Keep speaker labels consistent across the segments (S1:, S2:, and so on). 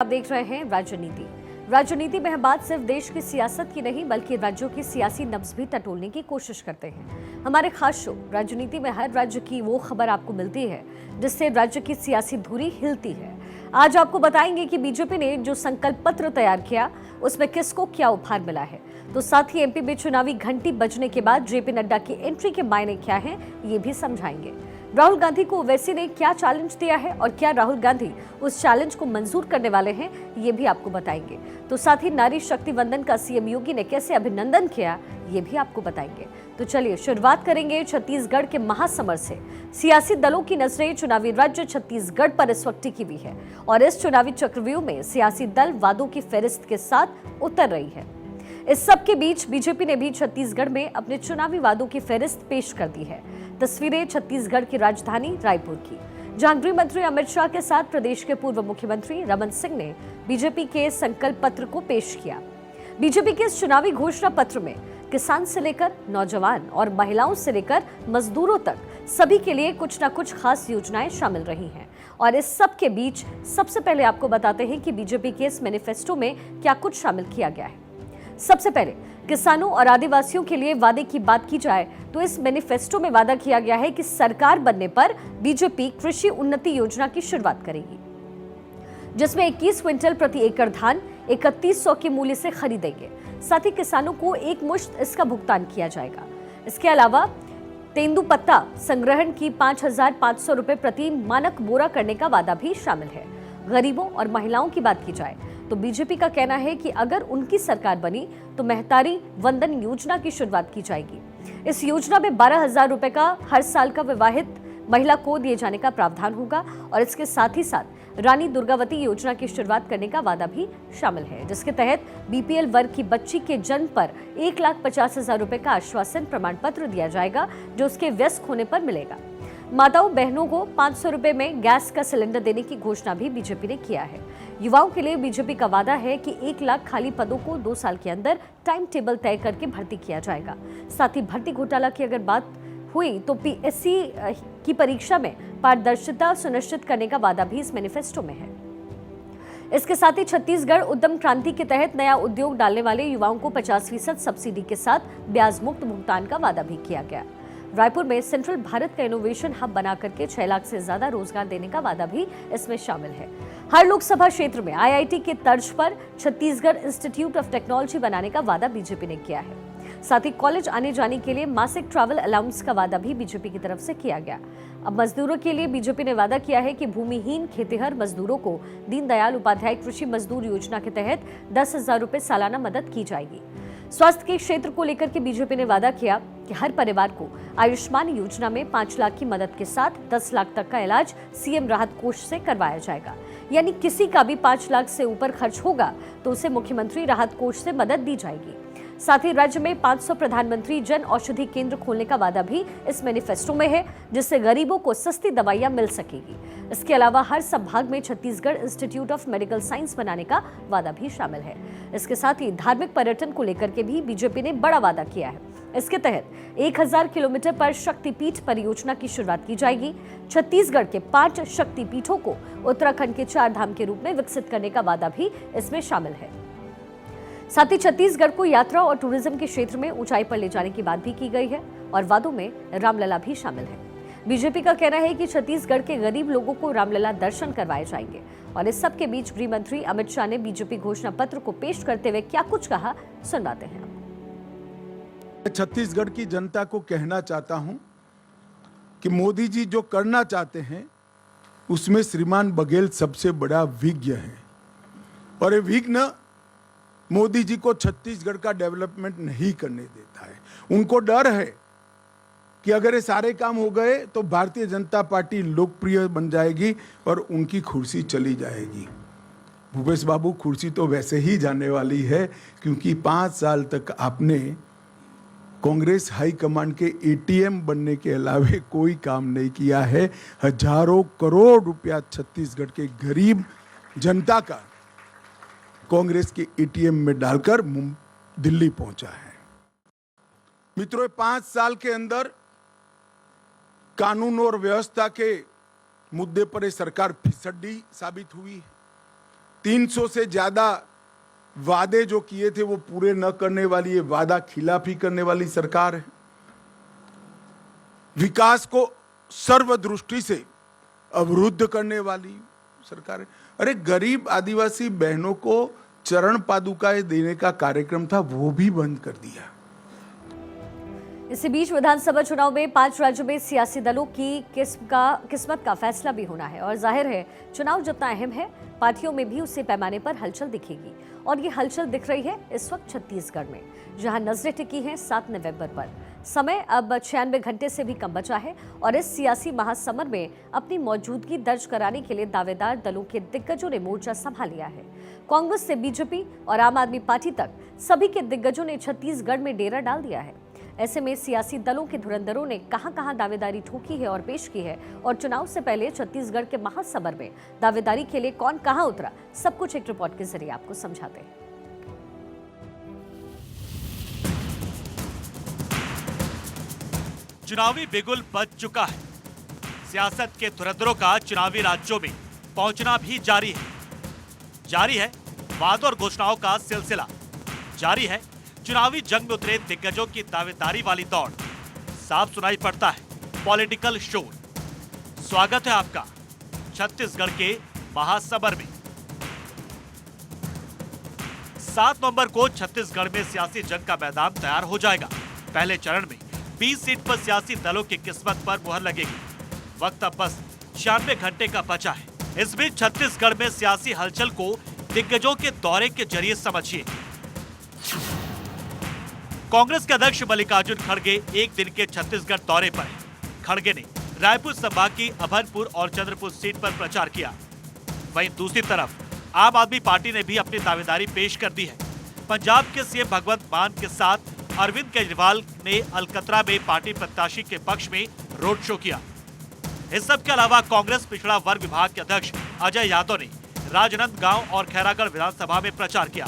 S1: आप देख रहे हैं राजनीति। राजनीति में हम बात सिर्फ देश की सियासत की नहीं बल्कि राज्यों की सियासी नब्ज भी टटोलने की कोशिश करते हैं। हमारे खास शो राजनीति में हर राज्य की वो खबर आपको मिलती है जिससे राज्य की सियासी धुरी हिलती है। आज आपको बताएंगे कि बीजेपी ने जो संकल्प पत्र तैयार किया उसमें किसको क्या उपहार मिला है। तो साथ ही एमपी में चुनावी घंटी बजने के बाद जेपी नड्डा की एंट्री के मायने क्या हैं, ये भी समझाएंगे। राहुल गांधी को ओवैसी ने क्या चैलेंज दिया है और क्या राहुल गांधी उस चैलेंज को मंजूर करने वाले हैं, ये भी आपको बताएंगे। तो साथ ही नारी शक्ति वंदन का सीएम योगी ने कैसे अभिनंदन किया, ये भी आपको बताएंगे। तो चलिए शुरुआत करेंगे छत्तीसगढ़ के महासमर से। सियासी दलों की नजरें चुनावी राज्य छत्तीसगढ़ पर इस वक्त टिकी हुई है और इस चुनावी चक्रव्यूह में सियासी दल वादों की फेहरिस्त के साथ उतर रही है। इस सब के बीच बीजेपी ने भी छत्तीसगढ़ में अपने चुनावी वादों की फेहरिस्त पेश कर दी है। तस्वीरें छत्तीसगढ़ की राजधानी रायपुर की, जहां गृह मंत्री अमित शाह के साथ प्रदेश के पूर्व मुख्यमंत्री रमन सिंह ने बीजेपी के संकल्प पत्र को पेश किया। बीजेपी के इस चुनावी घोषणा पत्र में किसान से लेकर नौजवान और महिलाओं से लेकर मजदूरों तक सभी के लिए कुछ न कुछ खास योजनाएं शामिल रही हैं। और इस सब के बीच सबसे पहले आपको बताते हैं कि बीजेपी के इस मैनिफेस्टो में क्या कुछ शामिल किया गया है। सबसे पहले किसानों और आदिवासियों के लिए वादे की बात की जाए तो इस मैनिफेस्टो में वादा किया गया है कि सरकार बनने पर बीजेपी कृषि उन्नति योजना की शुरुआत करेगी, जिसमें 21 क्विंटल प्रति एकड़ धान 3100 के मूल्य से खरीदेंगे। साथ ही किसानों को एक मुश्त इसका भुगतान किया जाएगा। इसके अलावा तेंदुपत्ता संग्रहण की 5500 रुपए प्रति मानक बोरा करने का वादा भी शामिल है। गरीबों और महिलाओं की बात की जाए तो बीजेपी का कहना है कि अगर उनकी सरकार बनी तो महतारी वंदन योजना की शुरुआत की जाएगी। इस योजना में 12,000 रुपए का हर साल का विवाहित महिला को दिए जाने का प्रावधान होगा और इसके साथ ही साथ रानी दुर्गावती योजना की शुरुआत करने का वादा भी शामिल है, जिसके तहत बीपीएल वर्ग की बच्ची के जन्म पर 1,50,000 रुपए का आश्वासन प्रमाण पत्र दिया जाएगा, जो उसके वयस्क होने पर मिलेगा। माताओं बहनों को 500 रुपए में गैस का सिलेंडर देने की घोषणा भी बीजेपी ने किया है। युवाओं के लिए बीजेपी का वादा है कि 1 लाख खाली पदों को 2 साल के अंदर टाइम टेबल तय करके भर्ती किया जाएगा। साथ ही भर्ती घोटाला की अगर बात हुई तो पीएससी की परीक्षा में पारदर्शिता सुनिश्चित करने का वादा भी इस मैनिफेस्टो में है। इसके साथ ही छत्तीसगढ़ उद्यम क्रांति के तहत नया उद्योग डालने वाले युवाओं को 50% सब्सिडी के साथ ब्याज मुक्त भुगतान का वादा भी किया गया। रायपुर में सेंट्रल भारत का इनोवेशन हब बना करके 6 लाख से ज्यादा रोजगार देने का वादा भी इसमें शामिल है। हर लोकसभा क्षेत्र में आईआईटी के तर्ज पर छत्तीसगढ़ इंस्टीट्यूट ऑफ टेक्नोलॉजी बनाने का वादा बीजेपी ने किया है। साथ ही कॉलेज आने जाने के लिए मासिक ट्रैवल अलाउंस का वादा भी बीजेपी की तरफ से किया गया। अब मजदूरों के लिए बीजेपी ने वादा किया है कि भूमिहीन खेतिहर मजदूरों को दीनदयाल उपाध्याय कृषि मजदूर योजना के तहत 10,000 रुपए सालाना मदद की जाएगी। स्वास्थ्य के क्षेत्र को लेकर के बीजेपी ने वादा किया कि हर परिवार को आयुष्मान योजना में 5 लाख की मदद के साथ 10 लाख तक का इलाज सीएम राहत कोष से करवाया जाएगा। यानी किसी का भी 5 लाख से ऊपर खर्च होगा तो उसे मुख्यमंत्री राहत कोष से मदद दी जाएगी। साथ ही राज्य में 500 प्रधानमंत्री जन औषधि केंद्र खोलने का वादा भी इस मैनिफेस्टो में है, जिससे गरीबों को सस्ती दवाइयां मिल सकेगी। इसके अलावा हर संभाग में Chhattisgarh institute of medical science बनाने का वादा भी शामिल है। इसके साथ ही धार्मिक पर्यटन को लेकर के भी बीजेपी ने बड़ा वादा किया है। इसके तहत 1000 किलोमीटर पर शक्तिपीठ परियोजना की शुरुआत की जाएगी। छत्तीसगढ़ के 5 शक्तिपीठों को उत्तराखंड के 4 धाम के रूप में विकसित करने का वादा भी इसमें शामिल है। साथ ही छत्तीसगढ़ को यात्रा और टूरिज्म के क्षेत्र में ऊंचाई पर ले जाने की बात भी की गई है और वादों में रामलला भी शामिल है। बीजेपी का कहना है कि छत्तीसगढ़ के गरीब लोगों को रामलला दर्शन करवाए जाएंगे। और इस सब के बीच गृह मंत्री अमित शाह ने बीजेपी घोषणा पत्र को पेश करते हुए क्या कुछ कहा, सुनवाते हैं।
S2: छत्तीसगढ़ की जनता को कहना चाहता हूं कि मोदी जी जो करना चाहते हैं उसमें श्रीमान बघेल सबसे बड़ा विज्ञ है और ये विघ्न मोदी जी को छत्तीसगढ़ का डेवलपमेंट नहीं करने देता है। उनको डर है कि अगर ये सारे काम हो गए तो भारतीय जनता पार्टी लोकप्रिय बन जाएगी और उनकी कुर्सी चली जाएगी। भूपेश बाबू, कुर्सी तो वैसे ही जाने वाली है क्योंकि 5 साल तक आपने कांग्रेस हाईकमांड के एटीएम बनने के अलावा कोई काम नहीं किया है। हजारों करोड़ रुपया छत्तीसगढ़ के गरीब जनता का कांग्रेस के एटीएम में डालकर दिल्ली पहुंचा है। मित्रों, 5 साल के अंदर कानून और व्यवस्था के मुद्दे पर ये सरकार फिसड्डी साबित हुई है। 300 से ज्यादा वादे जो किए थे वो पूरे न करने वाली, ये वादा खिलाफी करने वाली सरकार है। विकास को सर्वदृष्टि से अवरुद्ध करने वाली सरकार है। अरे गरीब आदिवासी बहनों को चरण पादुकाएं देने का कार्यक्रम था, वो भी बंद कर दिया।
S1: इसी बीच विधानसभा चुनाव में 5 राज्यों में सियासी दलों की किस्मत का फैसला भी होना है और जाहिर है चुनाव जितना अहम है, पार्टियों में भी उसी पैमाने पर हलचल दिखेगी। और ये हलचल दिख रही है इस वक्त छत्तीसगढ़ में, जहां नजरें टिकी हैं 7 नवंबर पर। समय अब 96 घंटे से भी कम बचा है और इस सियासी महासमर में अपनी मौजूदगी दर्ज कराने के लिए दावेदार दलों के दिग्गजों ने मोर्चा संभाल लिया है। कांग्रेस से बीजेपी और आम आदमी पार्टी तक सभी के दिग्गजों ने छत्तीसगढ़ में डेरा डाल दिया है। ऐसे में सियासी दलों के धुरंधरों ने कहां-कहां दावेदारी ठोकी है और पेश की है, और चुनाव से पहले छत्तीसगढ़ के महासमर में दावेदारी के लिए कौन कहां उतरा, सब कुछ एक रिपोर्ट के जरिए आपको समझाते हैं।
S3: चुनावी बिगुल बज चुका है। सियासत के धुरंधरों का चुनावी राज्यों में पहुंचना भी जारी है। जारी है वादों और घोषणाओं का सिलसिला। जारी है चुनावी जंग में उतरे दिग्गजों की दावेदारी वाली दौड़। साफ सुनाई पड़ता है पॉलिटिकल शोर। स्वागत है आपका छत्तीसगढ़ के महासमर में। 7 नवंबर को छत्तीसगढ़ में सियासी जंग का मैदान तैयार हो जाएगा। पहले चरण में 20 सीट पर सियासी दलों की किस्मत पर मुहर लगेगी। वक्त अब बस 96 घंटे का बचा है। इस बीच छत्तीसगढ़ में सियासी हलचल को दिग्गजों के दौरे के जरिए समझिए। कांग्रेस के अध्यक्ष मल्लिकार्जुन खड़गे एक दिन के छत्तीसगढ़ दौरे पर हैं। खड़गे ने रायपुर संभाग की अभनपुर और चंद्रपुर सीट पर प्रचार किया। वहीं दूसरी तरफ आम आदमी पार्टी ने भी अपनी दावेदारी पेश कर दी है। पंजाब के सीएम भगवंत मान के साथ अरविंद केजरीवाल ने अलकतरा में पार्टी प्रत्याशी के पक्ष में रोड शो किया। इस सब के अलावा कांग्रेस पिछड़ा वर्ग विभाग के अध्यक्ष अजय यादव ने राजनांदगांव और खैरागढ़ विधानसभा में प्रचार किया।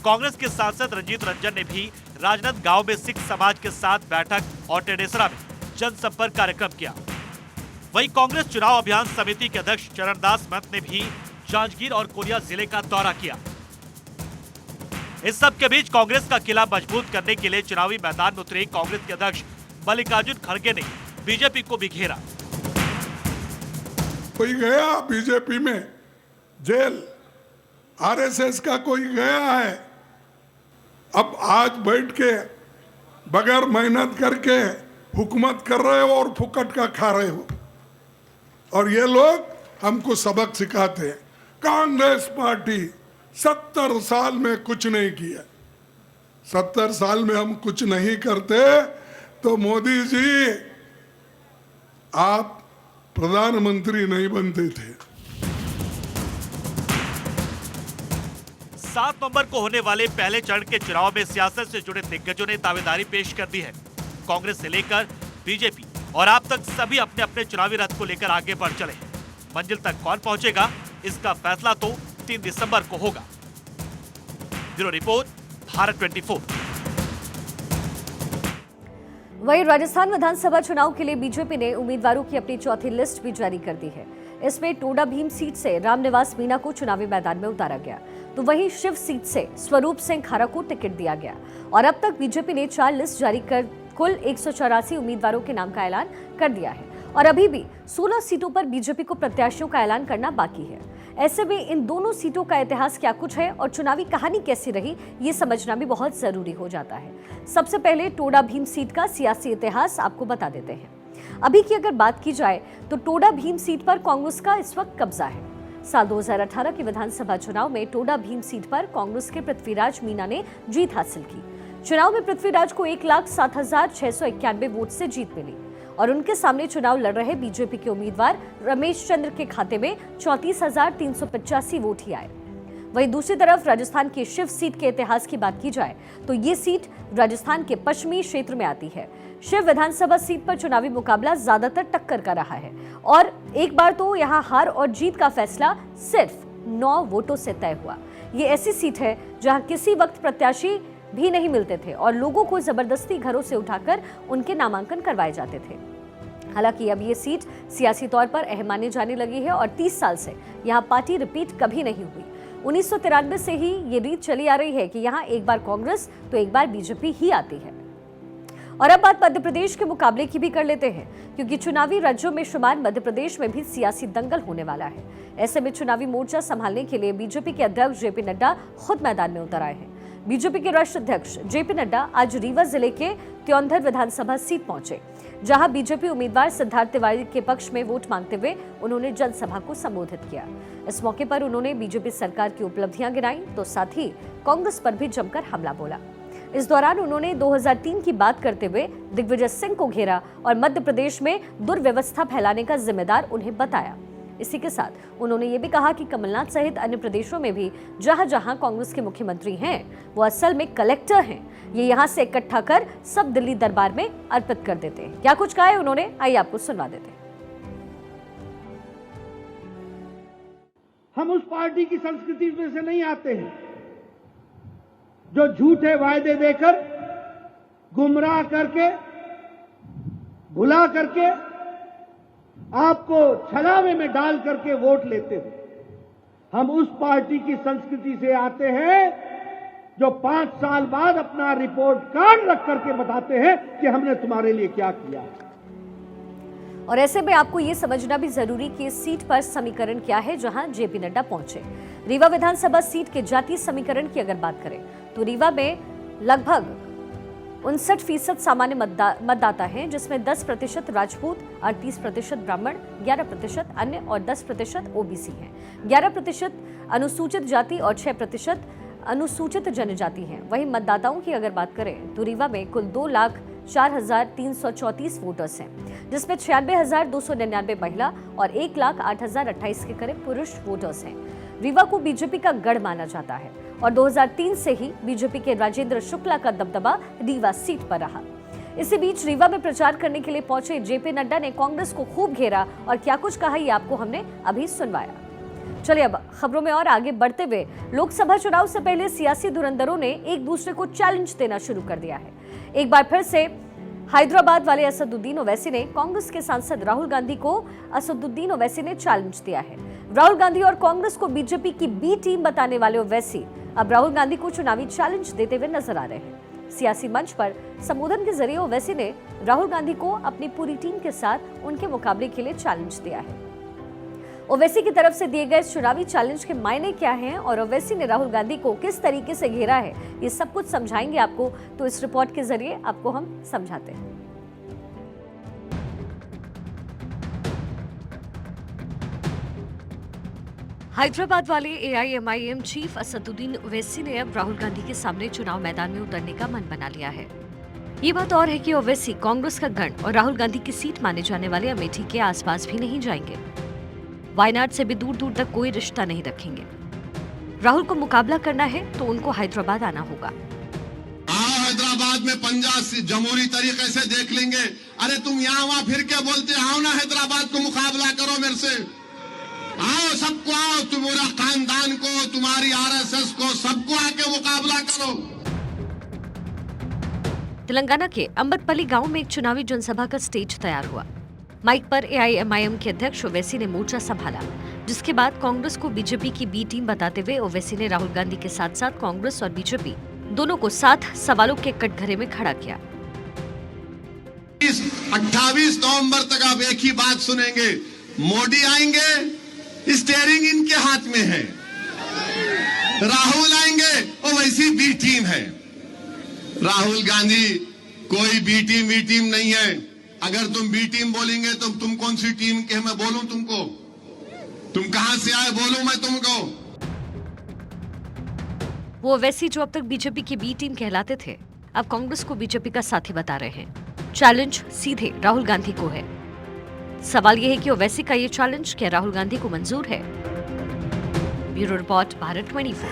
S3: कांग्रेस के सांसद रंजीत रंजन ने भी राजनांदगांव में सिख समाज के साथ बैठक और टेडेसरा में जनसंपर्क कार्यक्रम किया। वहीं कांग्रेस चुनाव अभियान समिति के अध्यक्ष चरणदास महंत ने भी जांजगीर और कोरिया जिले का दौरा किया। इस सब के बीच कांग्रेस का किला मजबूत करने के लिए चुनावी मैदान में उतरे कांग्रेस के अध्यक्ष मल्लिकार्जुन खड़गे ने बीजेपी को भी घेरा।
S4: कोई गया बीजेपी में जेल, आरएसएस का कोई गया है। अब आज बैठ के बगैर मेहनत करके हुकूमत कर रहे हो और फुकट का खा रहे हो, और ये लोग हमको सबक सिखाते हैं। कांग्रेस पार्टी 70 साल में कुछ नहीं किया। 70 साल में हम कुछ नहीं करते तो मोदी जी आप प्रधानमंत्री नहीं बनते थे।
S3: 7 नवंबर को होने वाले पहले चरण के चुनाव में सियासत से जुड़े दिग्गजों ने दावेदारी पेश कर दी है। कांग्रेस से लेकर बीजेपी और आप तक सभी अपने अपने चुनावी रथ को लेकर आगे बढ़ चले हैं। मंजिल तक कौन पहुंचेगा, इसका फैसला तो 3 दिसंबर को होगा। Bureau report, Bharat 24।
S1: वहीं राजस्थान विधानसभा चुनाव के लिए बीजेपी ने उम्मीदवारों की अपनी चौथी लिस्ट भी जारी कर दी है। इसमें टोडा भीम सीट से रामनिवास मीणा को चुनावी मैदान में उतारा गया, तो वहीं शिव सीट से स्वरूप सिंह खारा को टिकट दिया गया। और अब तक बीजेपी ने 4 लिस्ट जारी कर कुल 184 उम्मीदवारों के नाम का ऐलान कर दिया है और अभी भी 16 सीटों पर बीजेपी को प्रत्याशियों का ऐलान करना बाकी है। ऐसे में इन दोनों सीटों का इतिहास क्या कुछ है और चुनावी कहानी कैसी रही, ये समझना भी बहुत जरूरी हो जाता है। सबसे पहले टोडा भीम सीट का सियासी इतिहास आपको बता देते हैं। अभी की अगर बात की जाए तो टोडा भीम सीट पर कांग्रेस का इस वक्त कब्जा है। साल 2018 के विधानसभा चुनाव में टोडा भीम सीट पर कांग्रेस के पृथ्वीराज मीणा ने जीत हासिल की। चुनाव में पृथ्वीराज को 1,07,691 वोट से जीत मिली और उनके सामने चुनाव लड़ रहे बीजेपी के उम्मीदवार रमेश चंद्र के खाते में 34,385 वोट ही आए। वहीं दूसरी तरफ राजस्थान की शिव सीट के इतिहास की बात की जाए तो ये सीट राजस्थान के पश्चिमी क्षेत्र में आती है। शिव विधानसभा सीट पर चुनावी मुकाबला ज्यादातर टक्कर का रहा है और एक बार तो यहां हार और जीत का फैसला सिर्फ 9 वोटों से तय हुआ। ये ऐसी सीट है जहां किसी वक्त प्रत्याशी भी नहीं मिलते थे और लोगों को जबरदस्ती घरों से उठाकर उनके नामांकन करवाए जाते थे। हालांकि अब ये सीट सियासी तौर पर अहम मानी जाने लगी है और 30 साल से यहाँ पार्टी रिपीट कभी नहीं हुई। 1993 से ही ये रीत चली आ रही है कि यहाँ एक बार कांग्रेस तो एक बार बीजेपी ही आती है। और अब बात मध्य प्रदेश के मुकाबले की भी कर लेते हैं, क्योंकि चुनावी राज्यों में शुमार मध्य प्रदेश में भी सियासी दंगल होने वाला है। ऐसे में चुनावी मोर्चा संभालने के लिए बीजेपी के अध्यक्ष जेपी नड्डा खुद मैदान में उतर आए हैं। बीजेपी के राष्ट्रीय अध्यक्ष जेपी नड्डा आज रीवा जिले के त्योंधर विधानसभा सीट पहुंचे, जहां बीजेपी उम्मीदवार सिद्धार्थ तिवारी के पक्ष में वोट मांगते हुए उन्होंने जनसभा को संबोधित किया। इस मौके पर उन्होंने बीजेपी सरकार की उपलब्धियां गिनाई तो साथ ही कांग्रेस पर भी जमकर हमला बोला। इस दौरान उन्होंने 2003 की बात करते हुए दिग्विजय सिंह को घेरा और मध्य प्रदेश में दुर्व्यवस्था फैलाने का जिम्मेदार उन्हें बताया। इसी के साथ उन्होंने ये भी कहा कि कमलनाथ सहित अन्य प्रदेशों में भी जहां जहां कांग्रेस के मुख्यमंत्री हैं वो असल में कलेक्टर हैं। ये यहां से इकट्ठा कर सब दिल्ली दरबार में अर्पित कर देते हैं। क्या कुछ कहा है उन्होंने, आइए आपको सुनवा देते हैं।
S5: हम उस पार्टी की संस्कृति में से नहीं आते हैं जो झूठे वायदे देकर, गुमराह करके, भुला करके, आपको छलावे में डाल करके वोट लेते हो। हम उस पार्टी की संस्कृति से आते हैं जो 5 साल बाद अपना रिपोर्ट कार्ड रख करके बताते हैं कि हमने तुम्हारे लिए क्या किया।
S1: और ऐसे में आपको ये समझना भी जरूरी कि इस सीट पर समीकरण क्या है जहां जेपी नड्डा पहुंचे। रीवा विधानसभा सीट के जातीय समीकरण की अगर बात करें तो रीवा में लगभग 59% सामान्य मतदाता हैं, जिसमें 10% राजपूत, 38% ब्राह्मण, 11% अन्य और 10% ओबीसी हैं। 11% अनुसूचित जाति और 6% अनुसूचित जनजाति हैं। वहीं मतदाताओं की अगर बात करें तो रीवा में कुल 2,04,334 वोटर्स हैं, जिसमें 96,299 महिला और 1,08,028 के करीब पुरुष वोटर्स हैं। रीवा को बीजेपी का गढ़ माना जाता है और 2003 से ही बीजेपी के राजेंद्र शुक्ला का दबदबा रीवा सीट पर रहा। इसी बीच रीवा में प्रचार करने के लिए पहुंचे जेपी नड्डा ने कांग्रेस को खूब घेरा और क्या कुछ कहा ये आपको हमने अभी सुनवाया। चलिए अब खबरों में और आगे बढ़ते हुए, लोकसभा चुनाव से पहले सियासी धुरंधरों ने एक दूसरे को चैलेंज देना शुरू कर दिया है। एक बार फिर से हैदराबाद वाले असदुद्दीन ओवैसी ने कांग्रेस के सांसद राहुल गांधी को असदुद्दीन ओवैसी ने चैलेंज दिया है। राहुल गांधी और कांग्रेस को बीजेपी की बी टीम बताने वाले ओवैसी अब राहुल गांधी को चुनावी चैलेंज देते हुए नजर आ रहे हैं। सियासी मंच पर संबोधन के जरिए ओवैसी ने राहुल गांधी को अपनी पूरी टीम के साथ उनके मुकाबले के लिए चैलेंज दिया है। ओवैसी की तरफ से दिए गए चुनावी चैलेंज के मायने क्या हैं और ओवैसी ने राहुल गांधी को किस तरीके से घेरा है, ये सब कुछ समझाएंगे आपको, तो इस रिपोर्ट के जरिए आपको हम समझाते हैं। हैदराबाद वाले AIMIM चीफ असदुद्दीन ओवैसी ने अब राहुल गांधी के सामने चुनाव मैदान में उतरने का मन बना लिया है। ये बात और है कि ओवैसी कांग्रेस का गढ़ और राहुल गांधी की सीट माने जाने वाले अमेठी के आसपास भी नहीं जाएंगे। वायनाड से भी दूर दूर तक कोई रिश्ता नहीं रखेंगे। राहुल को मुकाबला करना है तो उनको हैदराबाद आना होगा।
S6: हैदराबाद में पंजाब से जमहूरी तरीके से देख लेंगे। अरे तुम यहाँ वहाँ फिर के बोलते आओ ना, हैदराबाद को मुकाबला करो मेरे से। आओ सबको, आओ तुम्हारा खानदान को, तुम्हारी RSS को, सबको आके मुकाबला करो।
S1: तेलंगाना के अम्बतपल्ली गांव में एक चुनावी जनसभा का स्टेज तैयार हुआ। माइक पर AIMIM के अध्यक्ष ओवैसी ने मोर्चा संभाला, जिसके बाद कांग्रेस को बीजेपी की बी टीम बताते हुए ओवैसी ने राहुल गांधी के साथ साथ कांग्रेस और बीजेपी दोनों को 7 सवालों के कटघरे में खड़ा किया।
S6: 28 नवंबर तक आप एक ही बात सुनेंगे, मोदी आएंगे, स्टीयरिंग इनके हाथ में है, राहुल आएंगे और वैसी बी टीम है। राहुल गांधी कोई बी टीम नहीं है। अगर तुम बी टीम बोलेंगे तो तुम कौन सी टीम के, मैं बोलूं तुमको? तुम कहां से आए बोलूं मैं तुमको?
S1: वो ओवैसी जो अब तक बीजेपी की बी टीम कहलाते थे, अब कांग्रेस को बीजेपी का साथी बता रहे हैं। चैलेंज सीधे राहुल गांधी को है। सवाल यह है कि ओवैसी का ये चैलेंज क्या राहुल गांधी को मंजूर है? Bureau report, Bharat 24।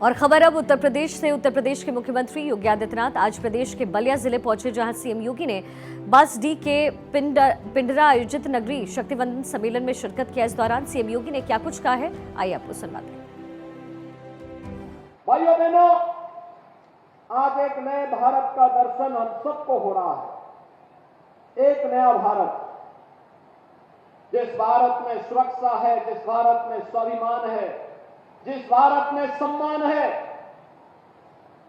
S1: और खबर अब उत्तर प्रदेश से। उत्तर प्रदेश के मुख्यमंत्री योगी आदित्यनाथ आज प्रदेश के बलिया जिले पहुंचे, जहां सीएम योगी ने बांसडीह के पिंडरा आयोजित नगरीय शक्तिवंदन सम्मेलन में शिरकत किया। इस दौरान सीएम योगी ने क्या कुछ कहा है, आइए आपको सुनवाते हैं।
S5: भाइयों बहनों, आज एक नए भारत का दर्शन हम सबको हो रहा है। एक नया भारत
S7: जिस भारत में सुरक्षा है, जिस भारत में स्वाभिमान है, जिस भारत में सम्मान है,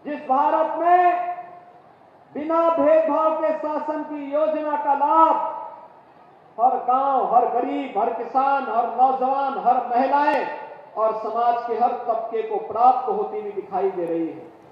S7: जिस भारत में बिना भेदभाव के शासन की योजना का लाभ हर गांव, हर गरीब, हर किसान, हर नौजवान, हर महिलाएं और समाज के हर तबके को प्राप्त होती हुई दिखाई दे रही है।